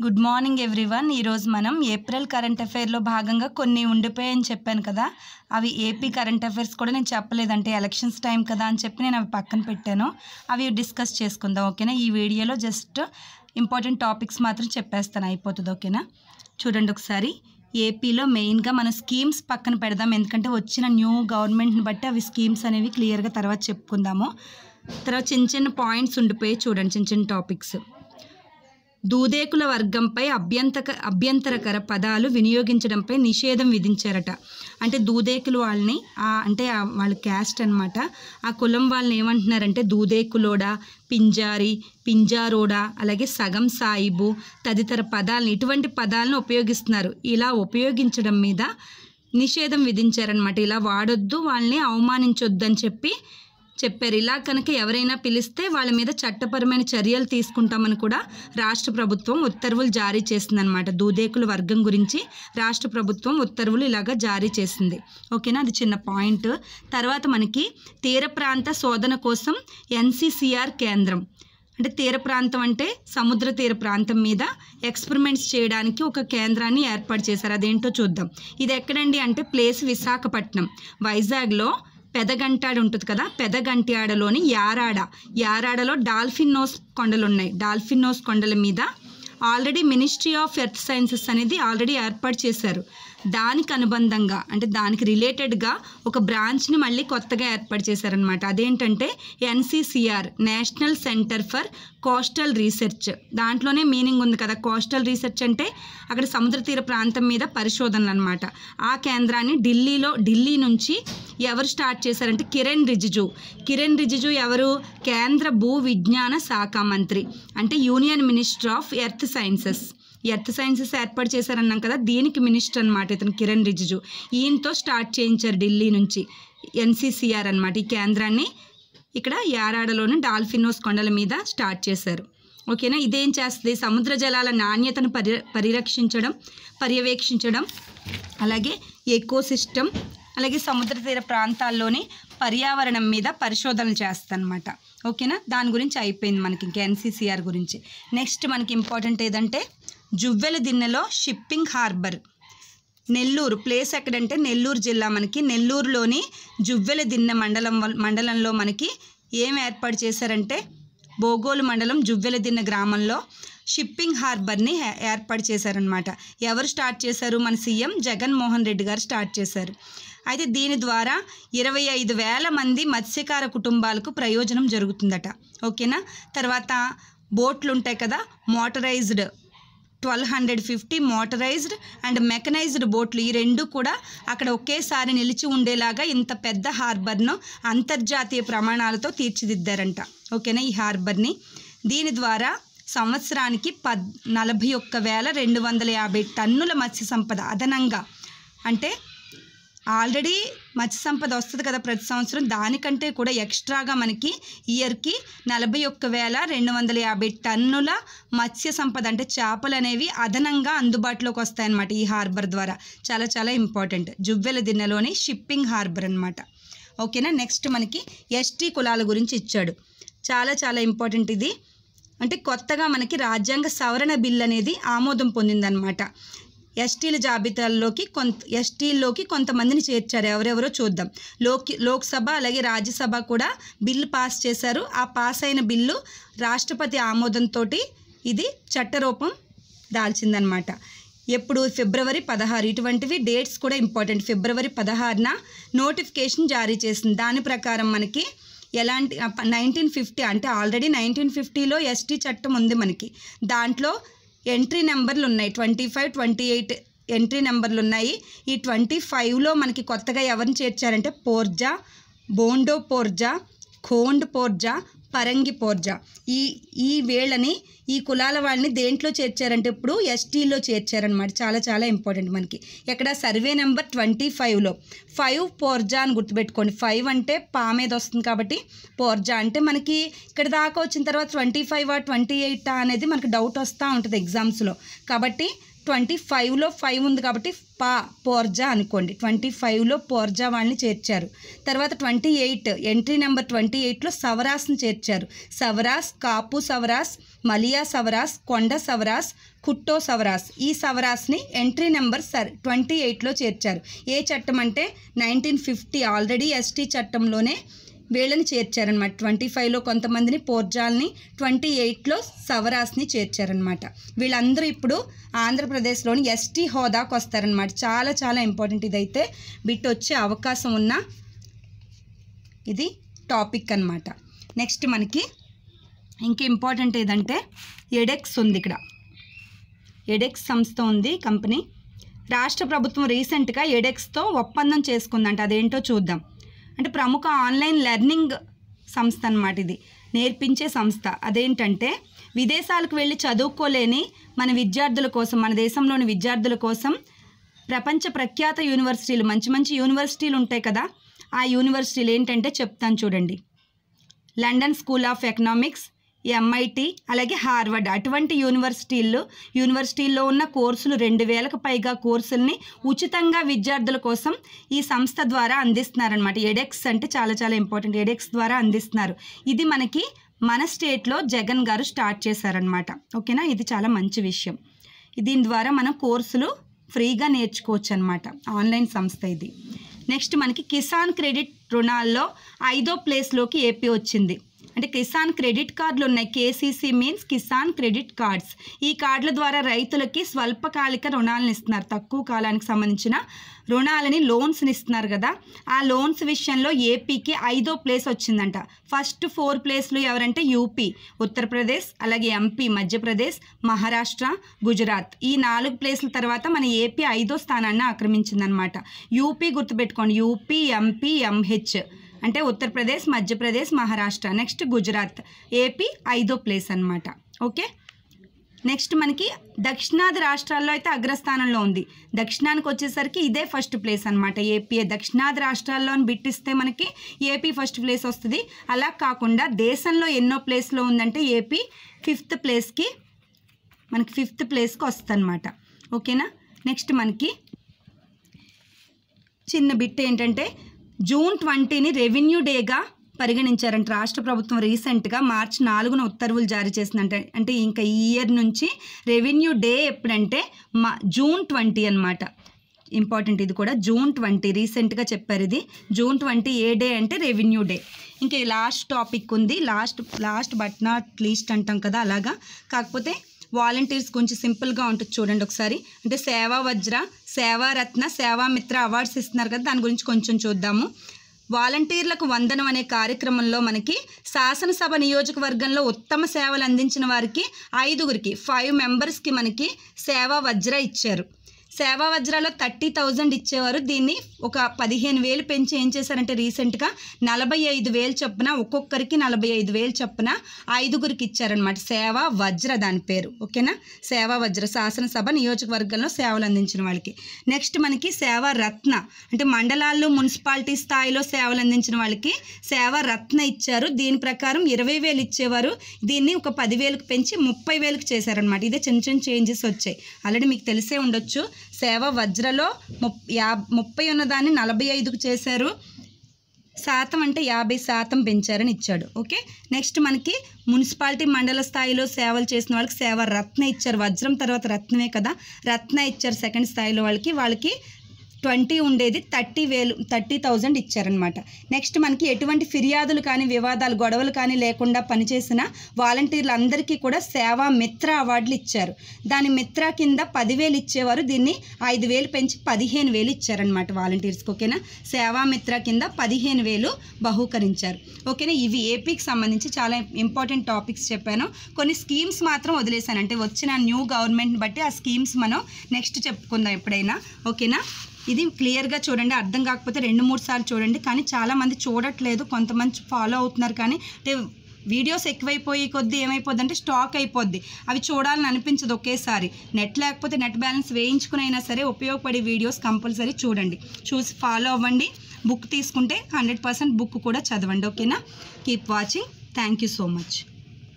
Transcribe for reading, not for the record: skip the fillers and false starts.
Good morning everyone. ఈరోజు మనం April current అఫైర్లో భాగంగా కొన్ని ఉండిపోయాయని చెప్పాను కదా, అవి ఏపీ కరెంట్ అఫైర్స్ కూడా నేను చెప్పలేదంటే ఎలక్షన్స్ టైం కదా అని చెప్పి నేను అవి పక్కన పెట్టాను. అవి డిస్కస్ చేసుకుందాం, ఓకేనా. ఈ వీడియోలో జస్ట్ ఇంపార్టెంట్ టాపిక్స్ మాత్రం చెప్పేస్తాను, అయిపోతుంది, ఓకేనా. చూడండి ఒకసారి. ఏపీలో మెయిన్గా మన స్కీమ్స్ పక్కన పెడదాం, ఎందుకంటే వచ్చిన న్యూ గవర్నమెంట్ని బట్టి అవి స్కీమ్స్ అనేవి క్లియర్గా తర్వాత చెప్పుకుందాము. తర్వాత చిన్న చిన్న పాయింట్స్ ఉండిపోయి చూడండి, చిన్న చిన్న టాపిక్స్. దూదేకుల వర్గంపై అభ్యంతరకర పదాలు వినియోగించడంపై నిషేధం విధించారట. అంటే దూదేకులు వాళ్ళని అంటే వాళ్ళ క్యాస్ట్ అనమాట. ఆ కులం వాళ్ళని ఏమంటున్నారంటే దూదేకులోడా, పింజారి, పింజారోడా, అలాగే సగం సాయిబు తదితర పదాలను, ఇటువంటి పదాలను ఉపయోగిస్తున్నారు. ఇలా ఉపయోగించడం మీద నిషేధం విధించారనమాట. ఇలా వాడొద్దు, వాళ్ళని అవమానించొద్దు అని చెప్పారు. ఇలా కనుక ఎవరైనా పిలిస్తే వాళ్ళ మీద చట్టపరమైన చర్యలు తీసుకుంటామని కూడా రాష్ట్ర ప్రభుత్వం ఉత్తర్వులు జారీ చేసిందనమాట. దూదేకుల వర్గం గురించి రాష్ట్ర ప్రభుత్వం ఉత్తర్వులు ఇలాగా జారీ చేసింది, ఓకేనా. అది చిన్న పాయింట్. తర్వాత మనకి తీర ప్రాంత శోధన కోసం ఎన్సీసీఆర్ కేంద్రం, అంటే తీర ప్రాంతం అంటే సముద్ర తీర ప్రాంతం మీద ఎక్స్పెరిమెంట్స్ చేయడానికి ఒక కేంద్రాన్ని ఏర్పాటు చేశారు. అదేంటో చూద్దాం. ఇది ఎక్కడండి అంటే ప్లేస్ విశాఖపట్నం, వైజాగ్లో పెదగంటాడ ఉంటుంది కదా, పెదగంట్యాడలోని యారాడలో డాల్ఫిన్ నోస్ కొండలు ఉన్నాయి. డాల్ఫిన్ నోస్ కొండల మీద already ministry of earth sciences అనేది ఆల్రెడీ ఏర్పాటు చేశారు. దానికి అనుబంధంగా అంటే దానికి రిలేటెడ్గా ఒక బ్రాంచ్ని మళ్ళీ కొత్తగా ఏర్పాటు చేశారనమాట. అదేంటంటే NCCR, national centre for coastal research. దాంట్లోనే మీనింగ్ ఉంది కదా, కోస్టల్ రీసెర్చ్ అంటే అక్కడ సముద్ర తీర ప్రాంతం మీద పరిశోధనలు అనమాట. ఆ కేంద్రాన్ని ఢిల్లీ నుంచి ఎవరు స్టార్ట్ చేశారంటే కిరణ్ రిజిజు ఎవరు? కేంద్ర భూ విజ్ఞాన శాఖ మంత్రి, అంటే union minister of earth sciences ఏర్పాటు చేశారన్నాం కదా, దీనికి మినిస్టర్ అనమాట ఇతను కిరణ్ రిజిజు. ఈయనతో స్టార్ట్ చేయించారు ఢిల్లీ నుంచి ఎన్సీసీఆర్ అనమాట. ఈ కేంద్రాన్ని ఇక్కడ యారాడలోని డాల్ఫినోస్ కొండల మీద స్టార్ట్ చేశారు, ఓకేనా. ఇదేం చేస్తుంది? సముద్ర జలాల నాణ్యతను పర్యవేక్షించడం, అలాగే ఎకోసిస్టమ్, అలాగే సముద్ర తీర ప్రాంతాల్లోని పర్యావరణం మీద పరిశోధనలు చేస్తారనమాట, ఓకేనా. దాని గురించి అయిపోయింది మనకి ఇంకా ఎన్సీసీఆర్ గురించి. నెక్స్ట్ మనకి ఇంపార్టెంట్ ఏదంటే జువ్వెలదిన్నెలో షిప్పింగ్ హార్బర్. నెల్లూరు ప్లేస్ ఎక్కడంటే నెల్లూరు జిల్లా. మనకి నెల్లూరులోని జువ్వెలదిన్నె మండలంలో మనకి ఏం ఏర్పాటు చేశారంటే బోగోలు మండలం జువ్వెలదిన్నె గ్రామంలో షిప్పింగ్ హార్బర్ని ఏర్పాటు చేశారనమాట. ఎవరు స్టార్ట్ చేశారు? మన సీఎం జగన్మోహన్ రెడ్డి గారు స్టార్ట్ చేశారు. అయితే దీని ద్వారా 25,000 మంది మత్స్యకార కుటుంబాలకు ప్రయోజనం జరుగుతుందట, ఓకేనా. తర్వాత బోట్లు ఉంటాయి కదా, మోటరైజ్డ్ 1250 మోటరైజ్డ్ అండ్ మెకనైజ్డ్ బోట్లు, ఈ రెండు కూడా అక్కడ ఒకేసారి నిలిచి ఉండేలాగా ఇంత పెద్ద హార్బర్ను అంతర్జాతీయ ప్రమాణాలతో తీర్చిదిద్దారంట, ఓకేనా, ఈ హార్బర్ని. దీని ద్వారా సంవత్సరానికి 41,250 టన్నుల మత్స్య సంపద అదనంగా, అంటే ఆల్రెడీ మత్స్య సంపద వస్తుంది కదా ప్రతి సంవత్సరం, దానికంటే కూడా ఎక్స్ట్రాగా మనకి ఇయర్కి 41,250 టన్నుల మత్స్య సంపద, అంటే చేపలు అనేవి అదనంగా అందుబాటులోకి వస్తాయన్నమాట ఈ హార్బర్ ద్వారా. చాలా చాలా ఇంపార్టెంట్, జువ్వెలదిన్నెలోని షిప్పింగ్ హార్బర్ అనమాట, ఓకేనా. నెక్స్ట్ మనకి ఎస్టీ కులాల గురించి ఇచ్చాడు, చాలా చాలా ఇంపార్టెంట్ ఇది. అంటే కొత్తగా మనకి రాజ్యాంగ సవరణ బిల్ అనేది ఆమోదం పొందిందనమాట. ఎస్టీల జాబితాల్లోకి ఎస్టీల్లోకి కొంతమందిని చేర్చారు. ఎవరెవరో చూద్దాం. లోక్సభ అలాగే రాజ్యసభ కూడా బిల్లు పాస్ చేశారు. ఆ పాస్ అయిన బిల్లు రాష్ట్రపతి ఆమోదంతో ఇది చట్టరూపం దాల్చిందనమాట. ఎప్పుడు? ఫిబ్రవరి 16. ఇటువంటివి డేట్స్ కూడా ఇంపార్టెంట్. ఫిబ్రవరి 16న నోటిఫికేషన్ జారీ చేసింది. దాని ప్రకారం మనకి ఎలాంటి 1950 అంటే ఆల్రెడీ 1950లో ఎస్టీ చట్టం ఉంది మనకి. దాంట్లో ఎంట్రీ నెంబర్లు ఉన్నాయి, 25, 28 ఎంట్రీ నెంబర్లు ఉన్నాయి. ఈ 25లో మనకి కొత్తగా ఎవరిని చేర్చారంటే పోర్జా, బోండో పోర్జా, ఖోండ్ పోర్జా, పరంగి పోర్జా, ఈ వేళ్ళని, ఈ కులాల వాళ్ళని దేంట్లో చేర్చారంటే ఇప్పుడు ఎస్టీలో చేర్చారనమాట. చాలా చాలా ఇంపార్టెంట్ మనకి. ఎక్కడ? సర్వే నెంబర్ 25లో 5 పోర్జా అని గుర్తుపెట్టుకోండి. 5 అంటే పా మీద వస్తుంది కాబట్టి పోర్జా అంటే మనకి ఇక్కడ దాకా వచ్చిన తర్వాత 25 28 అనేది మనకి డౌట్ వస్తూ ఉంటుంది ఎగ్జామ్స్లో. కాబట్టి 25లో 5 ఉంది కాబట్టి పోర్జా అనుకోండి. 25లో పోర్జా వాళ్ళని చేర్చారు. తర్వాత 28 ఎంట్రీ నెంబర్ 28లో సవరాస్ని చేర్చారు. సవరాస్, కాపు సవరాస్, మలియా సవరాస్, కొండ సవరాస్, కుట్టో సవరాస్. ఈ సవరాస్ని ఎంట్రీ నెంబర్ 28లో చేర్చారు. ఏ చట్టం అంటే 1950 ఆల్రెడీ ఎస్టీ చట్టంలోనే వీళ్ళని చేర్చారనమాట. 25లో కొంతమందిని పోర్జాల్ని, 28లో సవరాస్ని చేర్చారనమాట. వీళ్ళందరూ ఇప్పుడు ఆంధ్రప్రదేశ్లోని ఎస్టీ హోదాకు వస్తారనమాట. చాలా చాలా ఇంపార్టెంట్. ఇదైతే బిట్ వచ్చే అవకాశం ఉన్న ఇది టాపిక్ అనమాట. నెక్స్ట్ మనకి ఇంకా ఇంపార్టెంట్ ఏదంటే ఎడెక్స్ ఉంది. ఇక్కడ ఎడెక్స్ సంస్థ ఉంది, కంపెనీ. రాష్ట్ర ప్రభుత్వం రీసెంట్గా ఎడెక్స్తో ఒప్పందం చేసుకుందంట. అదేంటో చూద్దాం. అంటే ప్రముఖ ఆన్లైన్ లెర్నింగ్ సంస్థ అన్నమాట. ఇది నేర్పించే సంస్థ. అదేంటంటే విదేశాలకు వెళ్ళి చదువుకోలేని మన విద్యార్థుల కోసం, మన దేశంలోని విద్యార్థుల కోసం ప్రపంచ ప్రఖ్యాత యూనివర్సిటీలు, మంచి మంచి యూనివర్సిటీలు ఉంటాయి కదా, ఆ యూనివర్సిటీలు ఏంటంటే చెప్తాను చూడండి. London school of economics, MIT, అలాగే హార్వర్డ్. అటువంటి యూనివర్సిటీల్లో ఉన్న కోర్సులు 2000కు పైగా కోర్సుల్ని ఉచితంగా విద్యార్థుల కోసం ఈ సంస్థ ద్వారా అందిస్తున్నారనమాట. ఎడెక్స్ అంటే చాలా చాలా ఇంపార్టెంట్. ఎడెక్స్ ద్వారా అందిస్తున్నారు. ఇది మనకి మన స్టేట్లో జగన్ గారు స్టార్ట్ చేశారనమాట. ఓకేనా, ఇది చాలా మంచి విషయం. దీని ద్వారా మనం కోర్సులు ఫ్రీగా నేర్చుకోవచ్చు అనమాట. ఆన్లైన్ సంస్థ ఇది. నెక్స్ట్ మనకి కిసాన్ క్రెడిట్ రుణాల్లో 5వ ప్లేస్లోకి ఏపీ వచ్చింది. అంటే కిసాన్ క్రెడిట్ కార్డులు ఉన్నాయి. KCC means Kisan credit cards. ఈ కార్డుల ద్వారా రైతులకి స్వల్పకాలిక రుణాలను ఇస్తున్నారు. తక్కువ కాలానికి సంబంధించిన రుణాలని, లోన్స్ని ఇస్తున్నారు కదా. ఆ లోన్స్ విషయంలో ఏపీకి 5వ ప్లేస్ వచ్చిందంట. ఫస్ట్ 4 ప్లేస్లు ఎవరంటే యూపీ, ఉత్తరప్రదేశ్, అలాగే MP, మధ్యప్రదేశ్, మహారాష్ట్ర, గుజరాత్. ఈ 4 ప్లేస్ల తర్వాత మన ఏపీ 5వ స్థానాన్ని ఆక్రమించిందనమాట. యూపీ గుర్తుపెట్టుకోండి. యూపీ, MP, MH అంటే ఉత్తరప్రదేశ్, మధ్యప్రదేశ్, మహారాష్ట్ర. నెక్స్ట్ గుజరాత్. ఏపీ 5వ ప్లేస్ అనమాట. ఓకే, నెక్స్ట్ మనకి దక్షిణాది రాష్ట్రాల్లో అయితే అగ్రస్థానంలో ఉంది. దక్షిణానికి వచ్చేసరికి ఇదే ఫస్ట్ ప్లేస్ అనమాట. ఏపీ దక్షిణాది రాష్ట్రాల్లో బిట్టిస్తే మనకి ఏపీ ఫస్ట్ ప్లేస్ వస్తుంది. అలా కాకుండా దేశంలో ఎన్నో ప్లేస్లో ఉందంటే ఏపీ 5th ప్లేస్కి, మనకి 5th ప్లేస్కి వస్తుంది అనమాట. ఓకేనా, నెక్స్ట్ మనకి చిన్న బిట్ ఏంటంటే జూన్ 20ని రెవెన్యూ డేగా పరిగణించారంట రాష్ట్ర ప్రభుత్వం. రీసెంట్గా మార్చి 4న ఉత్తర్వులు జారీ చేసిందంటే, అంటే ఇంకా ఈ ఇయర్ నుంచి రెవెన్యూ డే ఎప్పుడంటే జూన్ 20 అనమాట. ఇంపార్టెంట్ ఇది కూడా. జూన్ 20 రీసెంట్గా చెప్పారు. ఇది జూన్ 20 ఏ డే అంటే రెవెన్యూ డే. ఇంకా లాస్ట్ టాపిక్ ఉంది. లాస్ట్ బట్ నాట్ లీస్ట్ అంటాం కదా, అలాగా. కాకపోతే వాలంటీర్స్ కొంచెం సింపుల్గా ఉంటుంది చూడండి ఒకసారి. అంటే సేవా వజ్ర, సేవారత్న, సేవామిత్ర అవార్డ్స్ ఇస్తున్నారు కదా, దాని గురించి కొంచెం చూద్దాము. వాలంటీర్లకు వందనం అనే కార్యక్రమంలో మనకి శాసనసభ నియోజకవర్గంలో ఉత్తమ సేవలు అందించిన వారికి 5 మెంబర్స్కి మనకి సేవా వజ్ర ఇచ్చారు. సేవా వజ్రాలో 30,000 ఇచ్చేవారు. దీన్ని ఒక 15,000 పెంచి ఏం చేశారంటే రీసెంట్గా 45,000 చొప్పున, ఒక్కొక్కరికి 45,000 చొప్పున 5గురికి ఇచ్చారనమాట. సేవా వజ్ర దాని పేరు. ఓకేనా, సేవా వజ్ర శాసనసభ నియోజకవర్గంలో సేవలు అందించిన వాళ్ళకి. నెక్స్ట్ మనకి సేవా రత్న అంటే మండలాల్లో, మున్సిపాలిటీ స్థాయిలో సేవలు అందించిన వాళ్ళకి సేవా రత్న ఇచ్చారు. దీని ప్రకారం 20,000 ఇచ్చేవారు. దీన్ని ఒక 10,000కి పెంచి 30,000కి చేశారనమాట. ఇదే చిన్న చిన్న చేంజెస్ వచ్చాయి. ఆల్రెడీ మీకు తెలిసే ఉండొచ్చు. సేవా వజ్రలో 30 ఉన్నదాన్ని 45కు చేశారు. శాతం అంటే 50% పెంచారని ఇచ్చాడు. ఓకే, నెక్స్ట్ మనకి మున్సిపాలిటీ మండల స్థాయిలో సేవలు చేసిన వాళ్ళకి సేవా రత్న ఇచ్చారు. వజ్రం తర్వాత రత్నమే కదా, రత్న ఇచ్చారు. సెకండ్ స్థాయిలో వాళ్ళకి 20 ఉండేది 30,000 ఇచ్చారనమాట. నెక్స్ట్ మనకి ఎటువంటి ఫిర్యాదులు కానీ, వివాదాలు, గొడవలు కానీ లేకుండా పనిచేసిన వాలంటీర్లందరికీ కూడా సేవా మిత్ర అవార్డులు ఇచ్చారు. దాని మిత్ర కింద 10,000 ఇచ్చేవారు. దీన్ని 5,000 పెంచి 15,000 ఇచ్చారనమాట వాలంటీర్స్కి. ఓకేనా, సేవా మిత్ర కింద 15,000 బహూకరించారు. ఓకేనా, ఇవి ఏపీకి సంబంధించి చాలా ఇంపార్టెంట్ టాపిక్స్ చెప్పాను. కొన్ని స్కీమ్స్ మాత్రం వదిలేశాను. అంటే వచ్చిన న్యూ గవర్నమెంట్ని బట్టి ఆ స్కీమ్స్ మనం నెక్స్ట్ చెప్పుకుందాం ఎప్పుడైనా. ఓకేనా, ఇది క్లియర్గా చూడండి. అర్థం కాకపోతే 2-3 సార్లు చూడండి. కానీ చాలామంది చూడట్లేదు, కొంతమంది ఫాలో అవుతున్నారు. కానీ అంటే వీడియోస్ ఎక్కువైపోయి కొద్దీ ఏమైపోద్ది అంటే స్టాక్ అయిపోద్ది. అవి చూడాలని అనిపించదు ఒకేసారి. నెట్ లేకపోతే నెట్ బ్యాలెన్స్ వేయించుకుని అయినా సరే ఉపయోగపడే వీడియోస్ కంపల్సరీ చూడండి, చూసి ఫాలో అవ్వండి. బుక్ తీసుకుంటే 100% బుక్ కూడా చదవండి. ఓకేనా, keep watching. Thank you so much.